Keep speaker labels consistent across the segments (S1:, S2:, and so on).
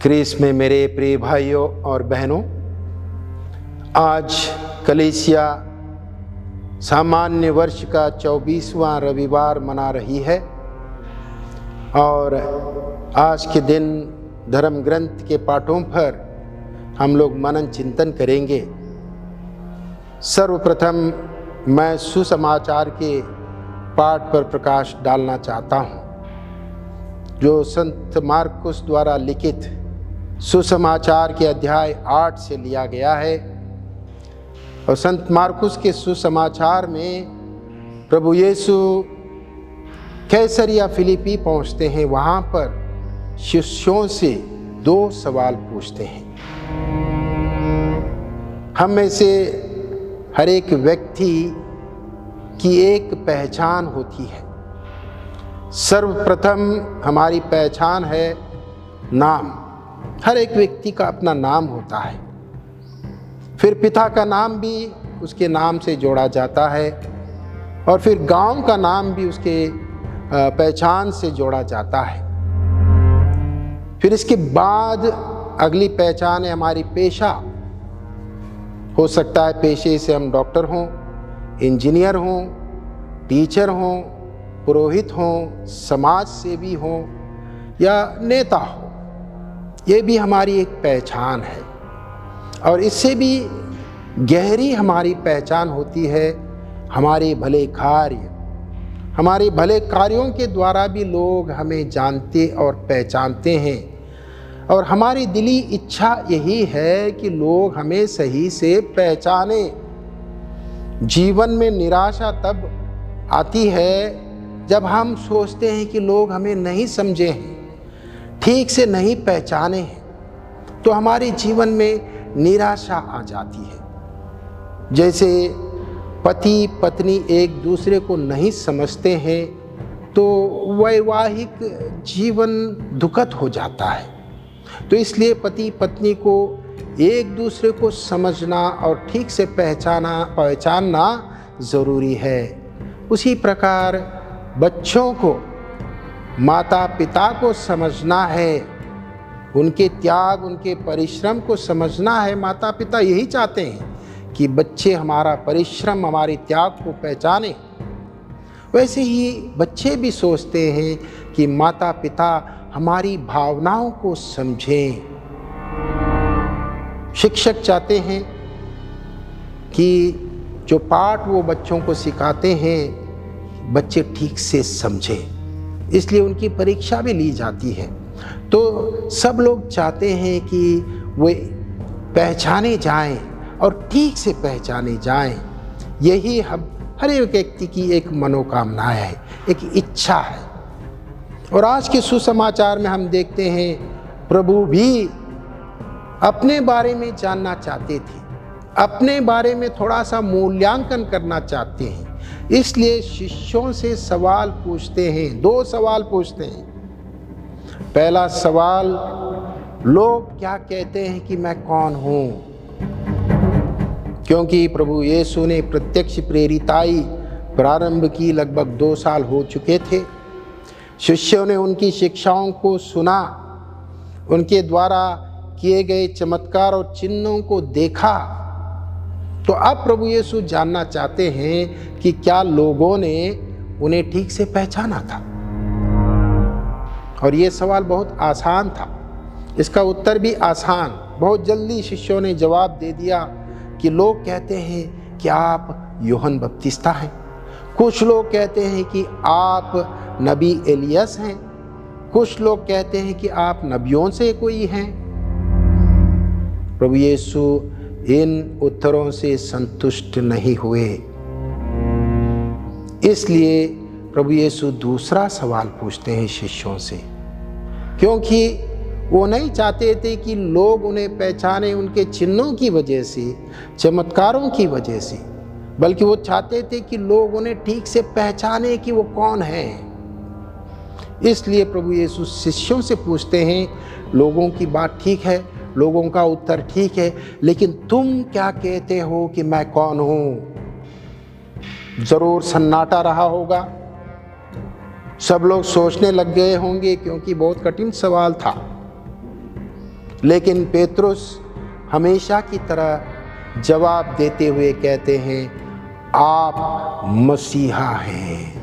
S1: Chris में मेरे प्रिय भाइयों और बहनों, आज कलीसिया सामान्य वर्ष का 24वां रविवार मना रही है और आज के दिन धर्म ग्रंथ के पाठों पर हम लोग मनन चिंतन करेंगे। सर्वप्रथम मैं सुसमाचार के पाठ पर प्रकाश डालना चाहता हूँ, जो संत मार्कुस द्वारा लिखित सुसमाचार के अध्याय 8 से लिया गया है। और संत मार्कुस के सुसमाचार में प्रभु यीशु कैसरिया फिलिपी पहुंचते हैं। वहाँ पर शिष्यों से 2 सवाल पूछते हैं। हम में से हर एक व्यक्ति की एक पहचान होती है। सर्वप्रथम हमारी पहचान है नाम। हर एक व्यक्ति का अपना नाम होता है। फिर पिता का नाम भी उसके नाम से जोड़ा जाता है और फिर गांव का नाम भी उसके पहचान से जोड़ा जाता है। फिर इसके बाद अगली पहचान है हमारी पेशा। हो सकता है पेशे से हम डॉक्टर हों, इंजीनियर हों, टीचर हों, पुरोहित हों, समाज सेवी हों या नेता हो। ये भी हमारी एक पहचान है और इससे भी गहरी हमारी पहचान होती है हमारे भले कार्य। हमारे भले कार्यों के द्वारा भी लोग हमें जानते और पहचानते हैं और हमारी दिली इच्छा यही है कि लोग हमें सही से पहचाने। जीवन में निराशा तब आती है जब हम सोचते हैं कि लोग हमें नहीं समझे हैं, ठीक से नहीं पहचाने हैं, तो हमारे जीवन में निराशा आ जाती है। जैसे पति पत्नी एक दूसरे को नहीं समझते हैं तो वैवाहिक जीवन दुखद हो जाता है। तो इसलिए पति पत्नी को एक दूसरे को समझना और ठीक से पहचानना ज़रूरी है। उसी प्रकार बच्चों को माता पिता को समझना है, उनके त्याग उनके परिश्रम को समझना है। माता पिता यही चाहते हैं कि बच्चे हमारा परिश्रम हमारे त्याग को पहचाने। वैसे ही बच्चे भी सोचते हैं कि माता पिता हमारी भावनाओं को समझें। शिक्षक चाहते हैं कि जो पाठ वो बच्चों को सिखाते हैं बच्चे ठीक से समझें, इसलिए उनकी परीक्षा भी ली जाती है। तो सब लोग चाहते हैं कि वे पहचाने जाएं और ठीक से पहचाने जाएं। यही हम हर एक व्यक्ति की एक मनोकामना है, एक इच्छा है। और आज के सुसमाचार में हम देखते हैं प्रभु भी अपने बारे में जानना चाहते थे, अपने बारे में थोड़ा सा मूल्यांकन करना चाहते हैं। इसलिए शिष्यों से सवाल पूछते हैं, 2 सवाल पूछते हैं। पहला सवाल, लोग क्या कहते हैं कि मैं कौन हूं? क्योंकि प्रभु यीशु ने प्रत्यक्ष प्रेरिताई प्रारंभ की लगभग 2 साल हो चुके थे। शिष्यों ने उनकी शिक्षाओं को सुना, उनके द्वारा किए गए चमत्कार और चिन्हों को देखा। तो अब प्रभु यीशु जानना चाहते हैं कि क्या लोगों ने उन्हें ठीक से पहचाना था। और ये सवाल बहुत आसान था, इसका उत्तर भी आसान। बहुत जल्दी शिष्यों ने जवाब दे दिया कि लोग कहते हैं कि आप यूहन्ना बपतिस्ता हैं, कुछ लोग कहते हैं कि आप नबी एलियस हैं, कुछ लोग कहते हैं कि आप नबियों से कोई हैं। प्रभु यीशु इन उत्तरों से संतुष्ट नहीं हुए। इसलिए प्रभु यीशु दूसरा सवाल पूछते हैं शिष्यों से, क्योंकि वो नहीं चाहते थे कि लोग उन्हें पहचाने उनके चिन्हों की वजह से, चमत्कारों की वजह से, बल्कि वो चाहते थे कि लोग उन्हें ठीक से पहचाने कि वो कौन है। इसलिए प्रभु यीशु शिष्यों से पूछते हैं, लोगों की बात ठीक है, लोगों का उत्तर ठीक है, लेकिन तुम क्या कहते हो कि मैं कौन हूं? जरूर सन्नाटा रहा होगा, सब लोग सोचने लग गए होंगे, क्योंकि बहुत कठिन सवाल था। लेकिन पेतरुस हमेशा की तरह जवाब देते हुए कहते हैं, आप मसीहा हैं,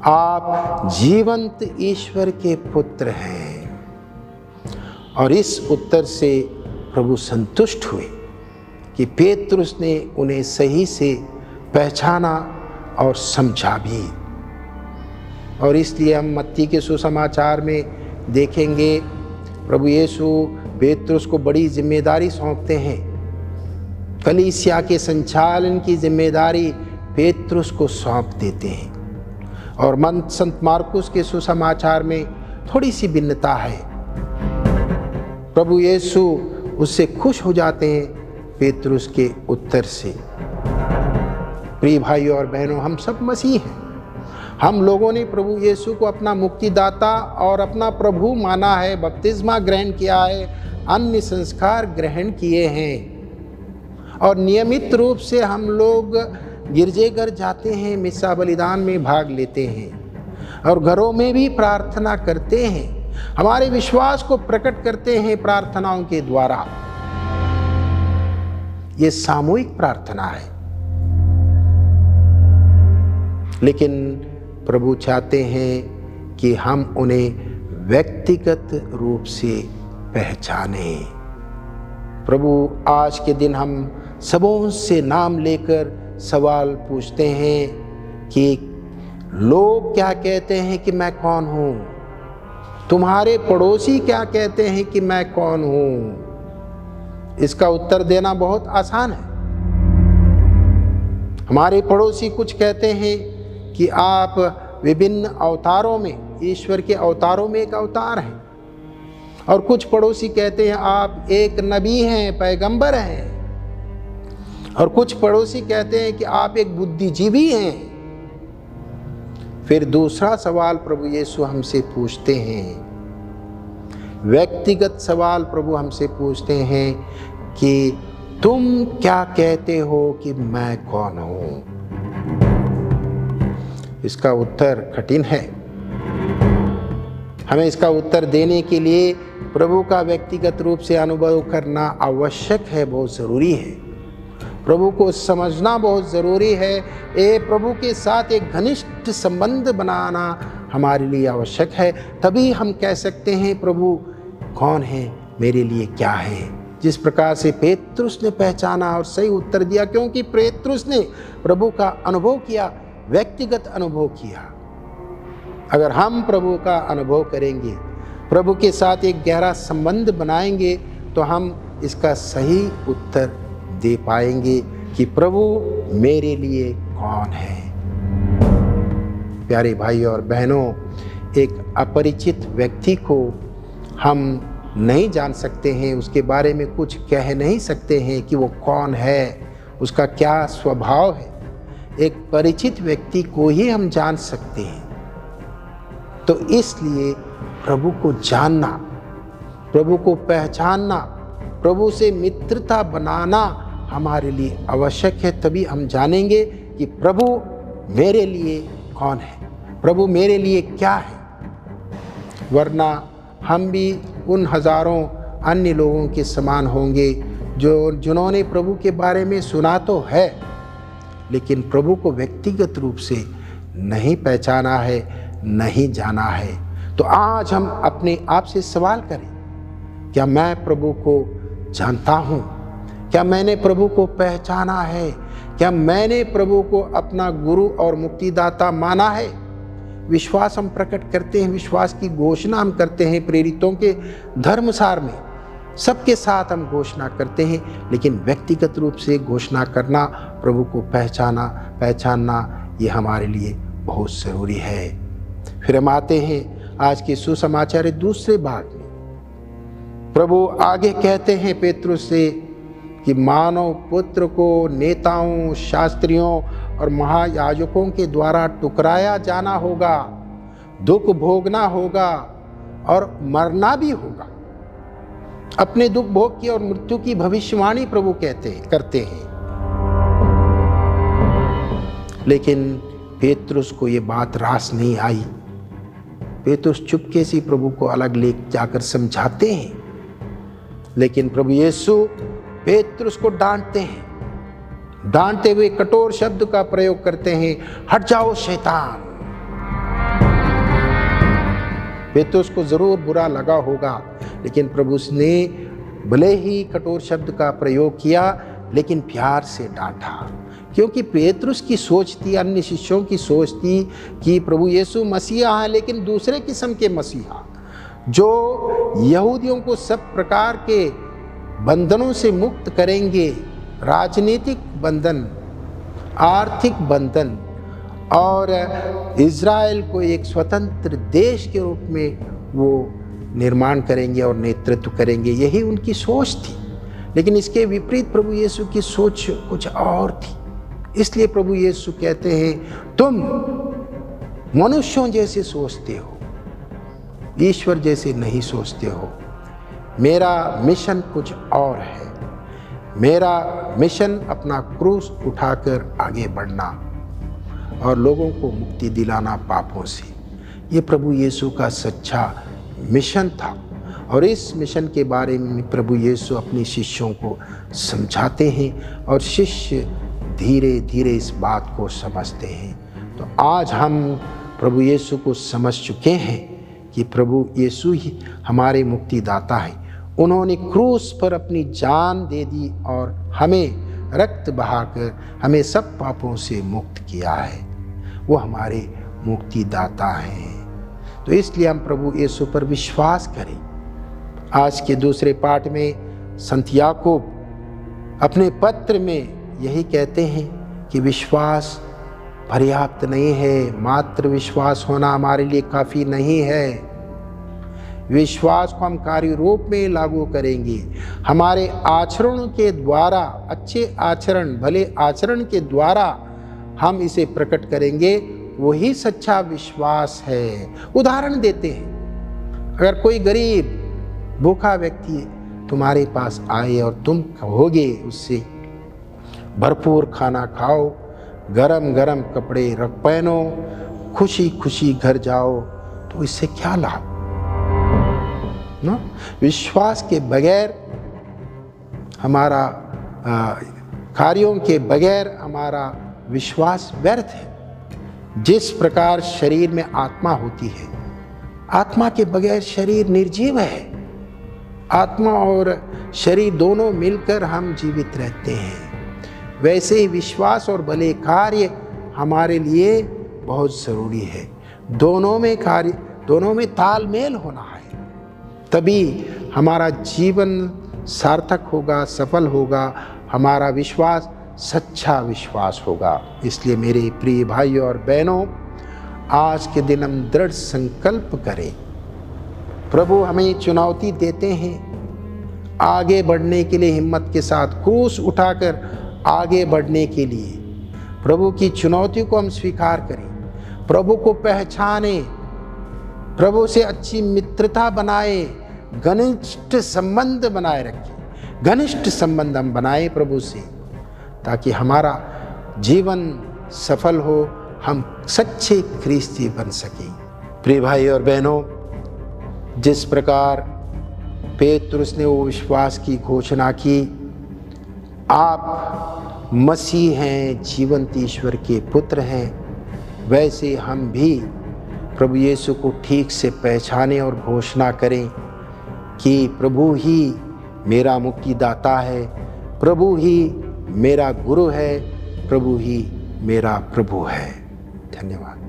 S1: आप जीवंत ईश्वर के पुत्र हैं। और इस उत्तर से प्रभु संतुष्ट हुए कि पेतरुस ने उन्हें सही से पहचाना और समझा भी। और इसलिए हम मत्ती के सुसमाचार में देखेंगे प्रभु यीशु पेतरुस को बड़ी जिम्मेदारी सौंपते हैं। कलीसिया के संचालन की जिम्मेदारी पेतरुस को सौंप देते हैं। और संत मार्कुस के सुसमाचार में थोड़ी सी भिन्नता है। प्रभु यीशु उससे खुश हो जाते हैं पेतरुस के उत्तर से। प्रिय भाइयों और बहनों, हम सब मसीह हैं। हम लोगों ने प्रभु यीशु को अपना मुक्तिदाता और अपना प्रभु माना है, बपतिस्मा ग्रहण किया है, अन्य संस्कार ग्रहण किए हैं और नियमित रूप से हम लोग गिरजेघर जाते हैं, मिस्सा बलिदान में भाग लेते हैं और घरों में भी प्रार्थना करते हैं। हमारे विश्वास को प्रकट करते हैं प्रार्थनाओं के द्वारा। ये सामूहिक प्रार्थना है, लेकिन प्रभु चाहते हैं कि हम उन्हें व्यक्तिगत रूप से पहचाने। प्रभु आज के दिन हम सबों से नाम लेकर सवाल पूछते हैं कि लोग क्या कहते हैं कि मैं कौन हूँ? तुम्हारे पड़ोसी क्या कहते हैं कि मैं कौन हूँ? इसका उत्तर देना बहुत आसान है। हमारे पड़ोसी कुछ कहते हैं कि आप विभिन्न अवतारों में, ईश्वर के अवतारों में एक अवतार हैं, और कुछ पड़ोसी कहते हैं आप एक नबी हैं, पैगंबर हैं, और कुछ पड़ोसी कहते हैं कि आप एक बुद्धिजीवी हैं। फिर दूसरा सवाल प्रभु यीशु हमसे पूछते हैं, व्यक्तिगत सवाल प्रभु हमसे पूछते हैं कि तुम क्या कहते हो कि मैं कौन हूं? इसका उत्तर कठिन है। हमें इसका उत्तर देने के लिए प्रभु का व्यक्तिगत रूप से अनुभव करना आवश्यक है, बहुत ज़रूरी है। प्रभु को समझना बहुत ज़रूरी है। प्रभु के साथ एक घनिष्ठ संबंध बनाना हमारे लिए आवश्यक है। तभी हम कह सकते हैं प्रभु कौन है, मेरे लिए क्या है। जिस प्रकार से पेतरुस ने पहचाना और सही उत्तर दिया, क्योंकि पेतरुस ने प्रभु का अनुभव किया, व्यक्तिगत अनुभव किया। अगर हम प्रभु का अनुभव करेंगे, प्रभु के साथ एक गहरा संबंध बनाएंगे, तो हम इसका सही उत्तर दे पाएंगे कि प्रभु मेरे लिए कौन है। प्यारे भाई और बहनों, एक अपरिचित व्यक्ति को हम नहीं जान सकते हैं, उसके बारे में कुछ कह नहीं सकते हैं कि वो कौन है, उसका क्या स्वभाव है। एक परिचित व्यक्ति को ही हम जान सकते हैं। तो इसलिए प्रभु को जानना, प्रभु को पहचानना, प्रभु से मित्रता बनाना हमारे लिए आवश्यक है। तभी हम जानेंगे कि प्रभु मेरे लिए कौन है, प्रभु मेरे लिए क्या है। वरना हम भी उन हजारों अन्य लोगों के समान होंगे जिन्होंने प्रभु के बारे में सुना तो है, लेकिन प्रभु को व्यक्तिगत रूप से नहीं पहचाना है, नहीं जाना है। तो आज हम अपने आप से सवाल करें, क्या मैं प्रभु को जानता हूँ? क्या मैंने प्रभु को पहचाना है? क्या मैंने प्रभु को अपना गुरु और मुक्तिदाता माना है? विश्वास हम प्रकट करते हैं, विश्वास की घोषणा हम करते हैं, प्रेरितों के धर्मसार में सबके साथ हम घोषणा करते हैं, लेकिन व्यक्तिगत रूप से घोषणा करना, प्रभु को पहचानना ये हमारे लिए बहुत ज़रूरी है। फिर हम आते हैं आज के सुसमाचार दूसरे भाग में। प्रभु आगे कहते हैं पेतरुस से कि मानव पुत्र को नेताओं, शास्त्रियों और महायाजकों के द्वारा टुकराया जाना होगा, दुख भोगना होगा और मरना भी होगा। अपने दुख भोग की और मृत्यु की भविष्यवाणी प्रभु करते हैं। लेकिन पेतरुस को ये बात रास नहीं आई। पेतरुस चुपके से प्रभु को अलग ले जाकर समझाते हैं लेकिन प्रभु यीशु पेतरुस को डांटते हैं, डांटते हुए कठोर शब्द का प्रयोग करते हैं, हट जाओ शैतान। पेतरुस को जरूर बुरा लगा होगा, लेकिन प्रभु ने भले ही कठोर शब्द का प्रयोग किया लेकिन प्यार से डांटा, क्योंकि पेतरुस की सोच थी, अन्य शिष्यों की सोच थी कि प्रभु यीशु मसीहा है, लेकिन दूसरे किस्म के मसीहा जो यहूदियों को सब प्रकार के बंधनों से मुक्त करेंगे, राजनीतिक बंधन, आर्थिक बंधन, और इज़राइल को एक स्वतंत्र देश के रूप में वो निर्माण करेंगे और नेतृत्व करेंगे। यही उनकी सोच थी। लेकिन इसके विपरीत प्रभु यीशु की सोच कुछ और थी। इसलिए प्रभु यीशु कहते हैं, तुम मनुष्यों जैसे सोचते हो, ईश्वर जैसे नहीं सोचते हो। मेरा मिशन कुछ और है। मेरा मिशन अपना क्रूस उठाकर आगे बढ़ना और लोगों को मुक्ति दिलाना पापों से। ये प्रभु यीशु का सच्चा मिशन था, और इस मिशन के बारे में प्रभु यीशु अपने शिष्यों को समझाते हैं और शिष्य धीरे धीरे इस बात को समझते हैं। तो आज हम प्रभु यीशु को समझ चुके हैं कि प्रभु यीशु ही हमारे मुक्तिदाता हैं। उन्होंने क्रूस पर अपनी जान दे दी और हमें रक्त बहाकर हमें सब पापों से मुक्त किया है। वो हमारे मुक्तिदाता हैं। तो इसलिए हम प्रभु यीशु पर विश्वास करें। आज के दूसरे पाठ में संत याकूब अपने पत्र में यही कहते हैं कि विश्वास पर्याप्त नहीं है, मात्र विश्वास होना हमारे लिए काफ़ी नहीं है। विश्वास को हम कार्य रूप में लागू करेंगे। हमारे आचरण के द्वारा, अच्छे आचरण, भले आचरण के द्वारा हम इसे प्रकट करेंगे। वही सच्चा विश्वास है। उदाहरण देते हैं, अगर कोई गरीब भूखा व्यक्ति तुम्हारे पास आए और तुम कहोगे उससे भरपूर खाना खाओ, गरम गरम कपड़े पहनो, खुशी खुशी घर जाओ, तो इससे क्या लाभ ना? विश्वास के बगैर हमारा कार्यों के बगैर हमारा विश्वास व्यर्थ है। जिस प्रकार शरीर में आत्मा होती है, आत्मा के बगैर शरीर निर्जीव है। आत्मा और शरीर दोनों मिलकर हम जीवित रहते हैं। वैसे ही विश्वास और भले कार्य हमारे लिए बहुत ज़रूरी है। दोनों में तालमेल होना है, तभी हमारा जीवन सार्थक होगा, सफल होगा, हमारा विश्वास सच्चा विश्वास होगा। इसलिए मेरे प्रिय भाइयों और बहनों, आज के दिन हम दृढ़ संकल्प करें। प्रभु हमें चुनौती देते हैं आगे बढ़ने के लिए, हिम्मत के साथ क्रूस उठाकर आगे बढ़ने के लिए। प्रभु की चुनौती को हम स्वीकार करें, प्रभु को पहचाने, प्रभु से अच्छी मित्रता बनाए, घनिष्ठ संबंध बनाए रखें। घनिष्ठ संबंध हम बनाए प्रभु से, ताकि हमारा जीवन सफल हो, हम सच्चे ख्रीस्ती बन सकें। प्रिय भाई और बहनों, जिस प्रकार पेतरुस ने वो विश्वास की घोषणा की, आप मसीह हैं, जीवंत ईश्वर के पुत्र हैं, वैसे हम भी प्रभु यीशु को ठीक से पहचानें और घोषणा करें कि प्रभु ही मेरा मुक्तिदाता है, प्रभु ही मेरा गुरु है, प्रभु ही मेरा प्रभु है। धन्यवाद।